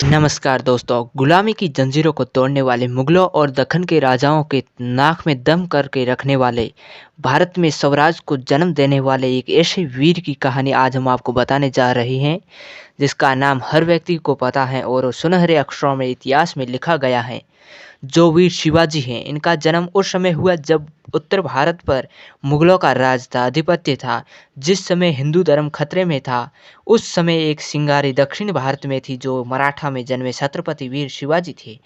नमस्कार दोस्तों, गुलामी की जंजीरों को तोड़ने वाले मुगलों और दक्कन के राजाओं के नाक में दम करके रखने वाले, भारत में स्वराज को जन्म देने वाले एक ऐसे वीर की कहानी आज हम आपको बताने जा रहे हैं, जिसका नाम हर व्यक्ति को पता है और सुनहरे अक्षरों में इतिहास में लिखा गया है। जो वीर शिवाजी हैं, इनका जन्म उस समय हुआ जब उत्तर भारत पर मुगलों का राज था, आधिपत्य था। जिस समय हिंदू धर्म खतरे में था, उस समय एक सिंगारी दक्षिण भारत में थी जो मराठा में जन्मे छत्रपति वीर शिवाजी थे,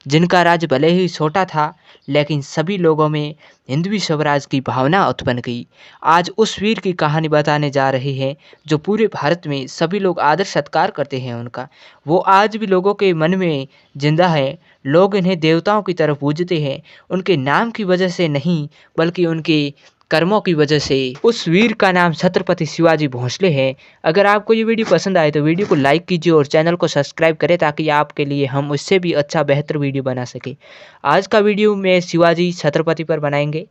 जिनका राज्य भले ही छोटा था, लेकिन सभी लोगों में हिंदवी स्वराज की भावना उत्पन्न की। आज उस वीर की कहानी बताने जा रहे हैं, जो पूरे भारत में सभी लोग आदर सत्कार करते हैं उनका। वो आज भी लोगों के मन में जिंदा है। लोग इन्हें देवताओं की तरह पूजते हैं, उनके नाम की वजह से नहीं, बल्कि उनके कर्मों की वजह से। उस वीर का नाम छत्रपति शिवाजी भोंसले है। अगर आपको ये वीडियो पसंद आए तो वीडियो को लाइक कीजिए और चैनल को सब्सक्राइब करें, ताकि आपके लिए हम उससे भी अच्छा बेहतर वीडियो बना सके। आज का वीडियो में शिवाजी छत्रपति पर बनाएंगे।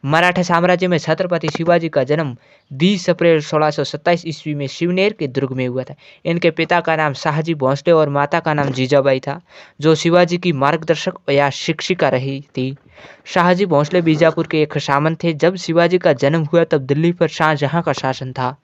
मराठा साम्राज्य में छत्रपति शिवाजी का जन्म 20 अप्रैल 1627 ईस्वी में शिवनेर के दुर्ग में हुआ था। इनके पिता का नाम शाहजी भोंसले और माता का नाम जीजाबाई था, जो शिवाजी की मार्गदर्शक या शिक्षिका रही थी। शाहजी भोंसले बीजापुर के एक सामंत थे। जब शिवाजी का जन्म हुआ तब दिल्ली पर शाहजहां का शासन था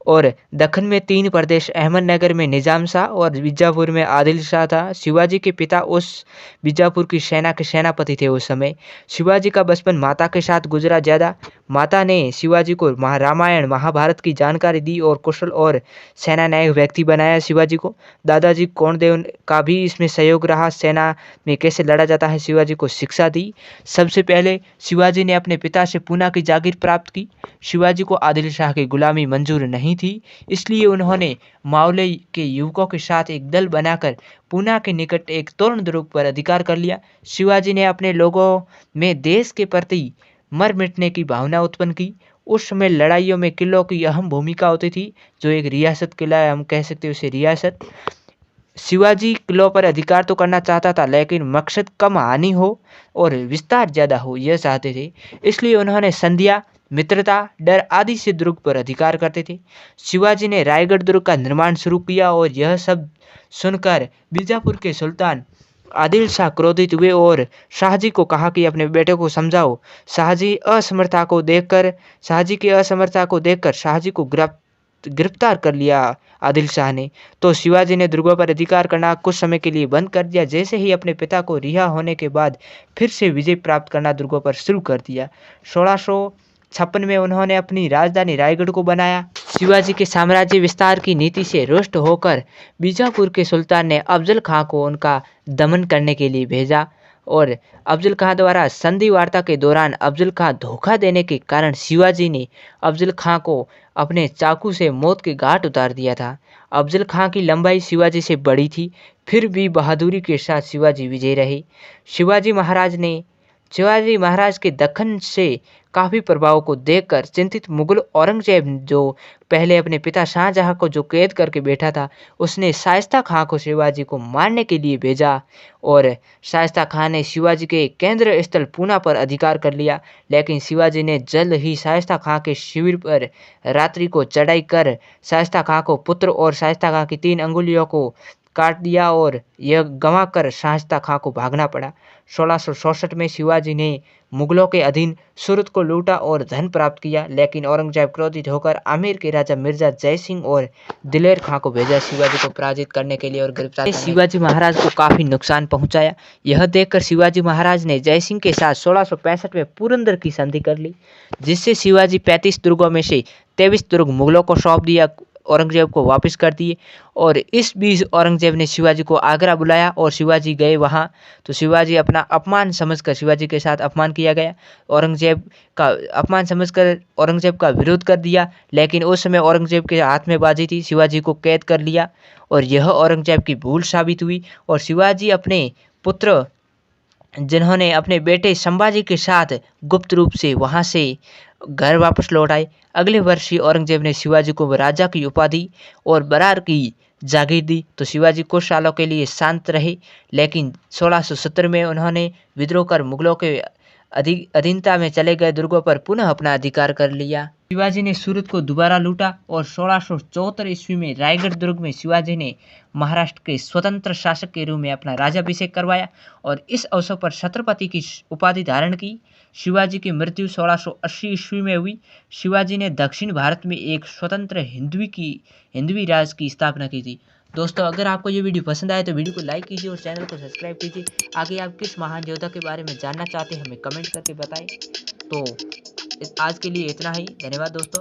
और दक्कन में 3 प्रदेश, अहमदनगर में निजाम शाह और बीजापुर में आदिल शाह था। शिवाजी के पिता उस बीजापुर की सेना के सेनापति थे उस समय। शिवाजी का बचपन माता के साथ गुजरा। ज़्यादा माता ने शिवाजी को रामायण महाभारत की जानकारी दी और कुशल और सेनानायक व्यक्ति बनाया। शिवाजी को दादाजी कोंडदेव का भी इसमें सहयोग रहा। सेना में कैसे लड़ा जाता है शिवाजी को शिक्षा दी। सबसे पहले शिवाजी ने अपने पिता से पूना की जागीर प्राप्त की। शिवाजी को आदिल शाह की गुलामी मंजूर नहीं थी, इसलिए उन्होंने मावले के युवकों के साथ एक दल बनाकर पूना के निकट एक तोरण दुर्ग पर अधिकार कर लिया। शिवाजी ने अपने लोगों में देश के प्रति मर मिटने की भावना उत्पन्न की। उस समय लड़ाइयों में किलों की अहम भूमिका होती थी। जो एक रियासत किला है, हम कह सकते हैं उसे रियासत। शिवाजी किलों पर अधिकार तो करना चाहता था, लेकिन मकसद कम हानि हो और विस्तार ज़्यादा हो, यह चाहते थे। इसलिए उन्होंने संधिया, मित्रता, डर आदि से दुर्ग पर अधिकार करते थे। शिवाजी ने रायगढ़ दुर्ग का निर्माण शुरू किया और यह सब सुनकर बीजापुर के सुल्तान आदिल शाह क्रोधित हुए और शाहजी को कहा कि अपने बेटे को समझाओ। शाहजी की असमर्थता को देखकर शाहजी को गिरफ्तार कर लिया आदिल शाह ने। तो शिवाजी ने दुर्गों पर अधिकार करना कुछ समय के लिए बंद कर दिया। जैसे ही अपने पिता को रिहा होने के बाद फिर से विजय प्राप्त करना दुर्गों पर शुरू कर दिया। 1656 में उन्होंने अपनी राजधानी रायगढ़ को बनाया। शिवाजी के साम्राज्य विस्तार की नीति से रुष्ट होकर बीजापुर के सुल्तान ने अफजल खां को उनका दमन करने के लिए भेजा और अफजल खां द्वारा संधि वार्ता के दौरान अफजल खां धोखा देने के कारण शिवाजी ने अफजल खां को अपने चाकू से मौत के घाट उतार दिया था। अफजल खां की लंबाई शिवाजी से बड़ी थी, फिर भी बहादुरी के साथ शिवाजी विजयी रहे। शिवाजी महाराज के दक्कन से काफ़ी प्रभाव को देखकर चिंतित मुगल औरंगजेब, जो पहले अपने पिता शाहजहां को जो कैद करके बैठा था, उसने शाइस्ता खां को शिवाजी को मारने के लिए भेजा और शाइस्ता खां ने शिवाजी के केंद्र स्थल पूना पर अधिकार कर लिया। लेकिन शिवाजी ने जल्द ही शाइस्ता खां के शिविर पर रात्रि को चढ़ाई कर शाइस्ता खां को पुत्र और शाइस्ता खां की 3 अंगुलियों को काट दिया और यह गंवाकर शाइस्ता खां को भागना पड़ा। 1666 में शिवाजी ने मुगलों के अधीन सूरत को लूटा और धन प्राप्त किया, लेकिन औरंगजेब क्रोधित होकर आमेर के राजा मिर्जा जय सिंह और दिलेर खां को भेजा शिवाजी को पराजित करने के लिए और गिरफ्तार करने। शिवाजी महाराज को काफी नुकसान पहुंचाया। यह देखकर शिवाजी महाराज ने जय सिंह के साथ 1665 में पुरंदर की संधि कर ली, जिससे शिवाजी 35 दुर्गों में से 23 दुर्ग मुगलों को सौंप दिया, औरंगजेब को वापस कर दिए। और इस बीच औरंगजेब ने शिवाजी को आगरा बुलाया और शिवाजी गए वहां। तो शिवाजी अपना अपमान समझकर शिवाजी के साथ अपमान किया गया। औरंगजेब का अपमान समझकर औरंगजेब का विरोध कर दिया, लेकिन उस समय औरंगजेब के हाथ में बाजी थी, शिवाजी को कैद कर लिया और यह औरंगजेब की भूल साबित हुई। और शिवाजी अपने पुत्र, जिन्होंने अपने बेटे संभाजी के साथ गुप्त रूप से वहां से घर वापस लौट आए। अगले वर्ष ही औरंगजेब ने शिवाजी को राजा की उपाधि और बरार की जागीर दी। तो शिवाजी कुछ सालों के लिए शांत रहे, लेकिन 1670 में उन्होंने विद्रोह कर मुगलों के अधीनता में चले गए दुर्गों पर पुनः अपना अधिकार कर लिया। शिवाजी ने सूरत को दोबारा लूटा और 1674 ईस्वी में रायगढ़ दुर्ग में शिवाजी ने महाराष्ट्र के स्वतंत्र शासक के रूप में अपना राज्याभिषेक करवाया और इस अवसर पर छत्रपति की उपाधि धारण की। शिवाजी की मृत्यु 1680 ईस्वी में हुई। शिवाजी ने दक्षिण भारत में एक स्वतंत्र हिंदवी राज की स्थापना की थी। दोस्तों, अगर आपको ये वीडियो पसंद आए तो वीडियो को लाइक कीजिए और चैनल को सब्सक्राइब कीजिए। आगे आप किस महान योद्धा के बारे में जानना चाहते हैं हमें कमेंट करके बताएं। तो आज के लिए इतना ही। धन्यवाद दोस्तों।